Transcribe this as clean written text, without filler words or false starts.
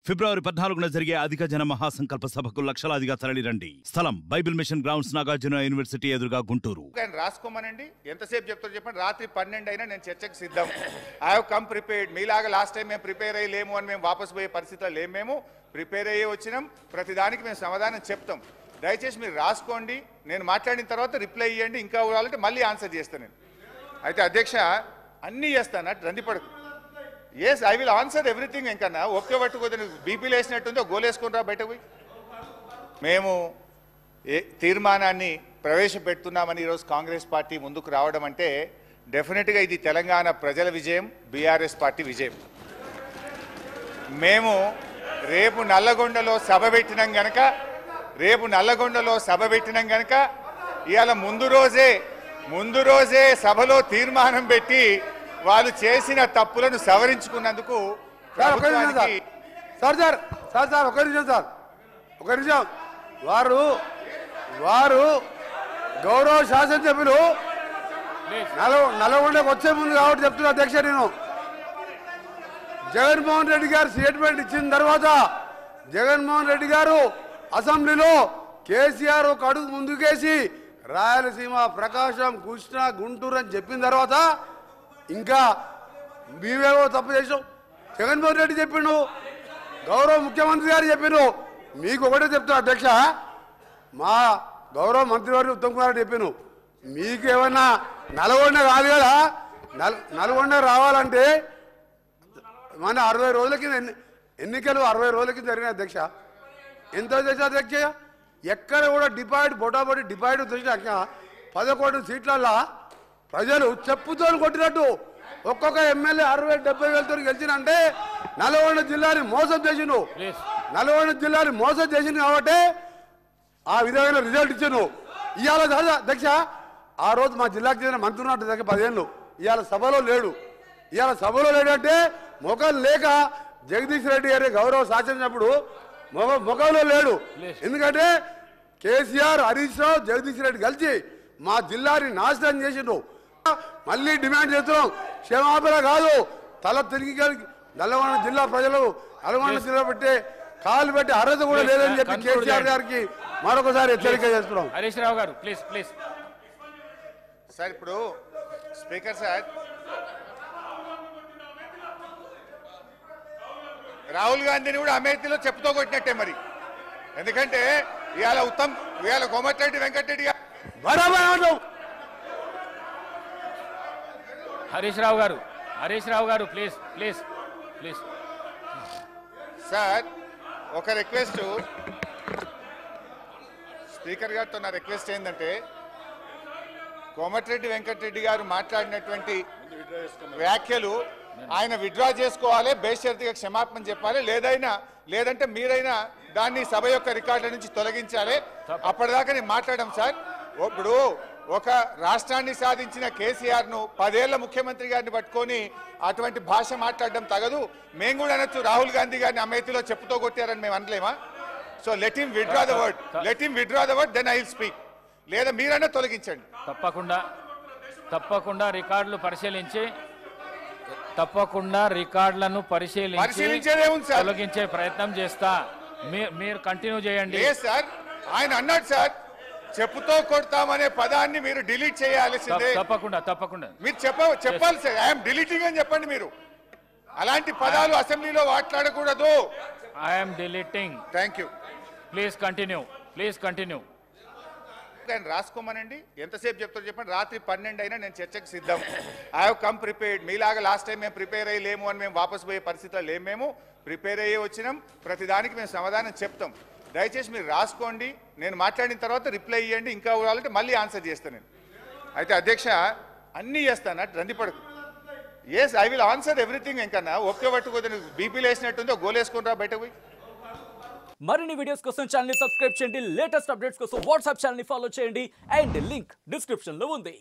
ఫిబ్రవరి 14న జరిగే అధిక జన మహాసంకల్ప సభకు లక్షలాదిగా తరలిరండి. స్థలం Bible mission grounds, Nagarjuna university ఎదురుగా, గుంటూరు. రాసుకోమనండి, ఎంతసేపు చెప్తారో చెప్పండి. రాత్రి 12 అయినా నేను చర్చకు సిద్ధం. I have come prepared. మీలాగా లాస్ట్ టైం మేము ప్రిపేర్ అయ్యలేము అని మేము వాపసు పోయే పరిస్థితిలో లేము. మేము ప్రిపేర్ అయ్యే వచ్చినాం. ప్రతిదానికి మేము సమాధానం చెప్తాం. దయచేసి మీరు రాసుకోండి. నేను మాట్లాడిన తర్వాత రిప్లై ఇవ్వండి. ఇంకా కావాలంటే మళ్ళీ ఆన్సర్ చేస్తాను నేను. అయితే అధ్యక్ష అన్నీ చేస్తాను, అటు రందిపడకు. Yes, I will answer everything. ఇంకన్నా ఒకే పట్టుకోదు, బీపీలు వేసినట్టుందో గోలేసుకుంటా బయటకు పోయి. మేము తీర్మానాన్ని ప్రవేశపెడుతున్నామని ఈరోజు కాంగ్రెస్ పార్టీ ముందుకు రావడం అంటే డెఫినెట్గా ఇది తెలంగాణ ప్రజల విజయం, బీఆర్ఎస్ పార్టీ విజయం. మేము రేపు నల్లగొండలో సభ పెట్టినాం గనక ఇవాళ ముందు రోజే సభలో తీర్మానం పెట్టి వాళ్ళు చేసిన తప్పులను సవరించుకున్నందుకు ఒక నిమిషం వారు గౌరవ శాసనసభ్యులు నల్గొండకు వచ్చే ముందు కాబట్టి చెప్తున్నా అధ్యక్ష, నేను జగన్మోహన్ రెడ్డి గారు స్టేట్మెంట్ ఇచ్చిన తర్వాత జగన్మోహన్ రెడ్డి గారు అసెంబ్లీలో కేసీఆర్ ఒక అడుగు ముందుకేసి రాయలసీమ, ప్రకాశం, కృష్ణా, గుంటూరు అని చెప్పిన తర్వాత ఇంకా మేమేమో తప్పు చేసాం. జగన్మోహన్ రెడ్డి చెప్పిండు, గౌరవ ముఖ్యమంత్రి గారు చెప్పిండు. మీకు ఒకటే చెప్తున్నా అధ్యక్ష, మా గౌరవ మంత్రివారు ఉత్తమ్ కుమార్ రెడ్డి చెప్పిండు, మీకు ఏమన్నా నల్గొండ కాదు కదా, నల్గొండ రావాలంటే మన 60 రోజుల కింద ఎన్నికలు 60 రోజుల కింద జరిగిన అధ్యక్ష. ఎంత అధ్యక్ష, ఎక్కడ కూడా డిపాయిడ్ బొటాబొటి డిపాయిడ్ వచ్చినాక 11 సీట్లల్లో ప్రజలు చెప్పుతో కొట్టినట్టు ఒక్కొక్క ఎమ్మెల్యే 60-70 వేలతో గెలిచినంటే నల్గొండ జిల్లాని మోసం చేసిండు. కాబట్టి ఆ విధమైన రిజల్ట్ ఇచ్చాను. ఇవాళ అధ్యక్ష, ఆ రోజు మా జిల్లాకు చెందిన మంత్రి ఉన్నట్టు దగ్గర 10 ఏళ్ళు ఇవాళ సభలో లేడు. అంటే మొఖం లేక జగదీష్ రెడ్డి గారి గౌరవ శాసనప్పుడు ముఖంలో లేడు. ఎందుకంటే కేసీఆర్, హరీష్ రావు, జగదీష్ రెడ్డి కలిసి మా జిల్లాని నాశనం చేసిండు. మళ్ళీ డిమాండ్ చేస్తున్నాం, క్షమాపణ కాదు, తల తిరిగి నల్గొండ జిల్లా ప్రజలు నల్గొండ జిల్లా పెట్టే కాలు పెట్టి అర్హత కూడా లేదని చెప్పి కేసీఆర్ గారికి మరొకసారి హెచ్చరిక చేస్తున్నాం. హరీష్ రావు గారు ప్లీజ్. సార్ ఇప్పుడు స్పీకర్ సార్, రాహుల్ గాంధీని కూడా అమేథీలో చెప్పుతో కొట్టినట్టే మరి. ఎందుకంటే ఇవాళ కోమటిరెడ్డి వెంకటరెడ్డి గారు హరీష్ రావు గారు ప్లీజ్. సార్ ఒక రిక్వెస్ట్, స్పీకర్ గారితో నా రిక్వెస్ట్ ఏంటంటే, కోమటిరెడ్డి వెంకటరెడ్డి గారు మాట్లాడినటువంటి వ్యాఖ్యలు ఆయన విత్డ్రా చేసుకోవాలి, బేషరతుగా క్షమాపణ చెప్పాలి, లేదంటే మీరైనా దాన్ని సభ యొక్క రికార్డుల నుంచి తొలగించాలి. అప్పటిదాకా నేను మాట్లాడాం సార్. ఇప్పుడు ఒక రాష్ట్రాన్ని సాధించిన కేసీఆర్ ను 10 ఏళ్ల ముఖ్యమంత్రి గారిని పట్టుకొని అటువంటి భాష మాట్లాడడం తగదు. మేము కూడా అనొచ్చు, రాహుల్ గాంధీ గారిని అమేథీలో చెప్పుతో కొట్టారని మేము అనలేమా? So let him withdraw the word, then I will speak. లేదా మీరైనా తొలగించండి. తప్పకుండా రికార్డులను పరిశీలించి తొలగించే ప్రయత్నం చేస్తా. మీరు కంటిన్యూ చేయండి. సార్ ఆయన అన్నాడు సార్, చెప్పుతో కొడతామనే పదాన్ని మీరు డిలీట్ చేయాల్సిందే. తప్పకుండా మీరు చెప్పాలి సార్. ఐఎమ్ డిలీటింగ్ అని చెప్పండి. మీరు అలాంటి పదాలు అసెంబ్లీలో మాట్లాడకూడదు. I'm deleting. Thank you. Please continue. రాసుకోమనండి, ఎంతసేపు చెప్తారో చెప్పండి. రాత్రి 12 అయినా నేను చర్చకు సిద్ధం. I have come prepared. మీలాగా లాస్ట్ టైం మేము ప్రిపేర్ అయ్యలేము అని మేము వాపసు పోయే పరిస్థితిలో లేము. మేము ప్రిపేర్ అయ్యే వచ్చినాం. ప్రతిదానికి మేము సమాధానం చెప్తాం. దయచేసి మీరు రాసుకోండి. నేను మాట్లాడిన తర్వాత రిప్లై ఇవ్వండి. ఇంకా కావాలంటే మళ్ళీ ఆన్సర్ చేస్తాను నేను. అయితే అధ్యక్ష అన్నీ చేస్తాను, అటు రందిపడకు. Yes, I will answer everything. ఇంకన్నా ఒకే పట్టుకోదు, బీపీలు వేసినట్టుందో గోలేసుకుంటా బయటకు పోయి. మరిన్ని వీడియోస్ కోసం ఛానల్ ని సబ్స్క్రైబ్ చేయండి. లేటెస్ట్ అప్డేట్స్ కోసం వాట్సాప్ ఛానల్ ని ఫాలో చేయండి. అండ్ లింక్ డిస్క్రిప్షన్ లో ఉంది.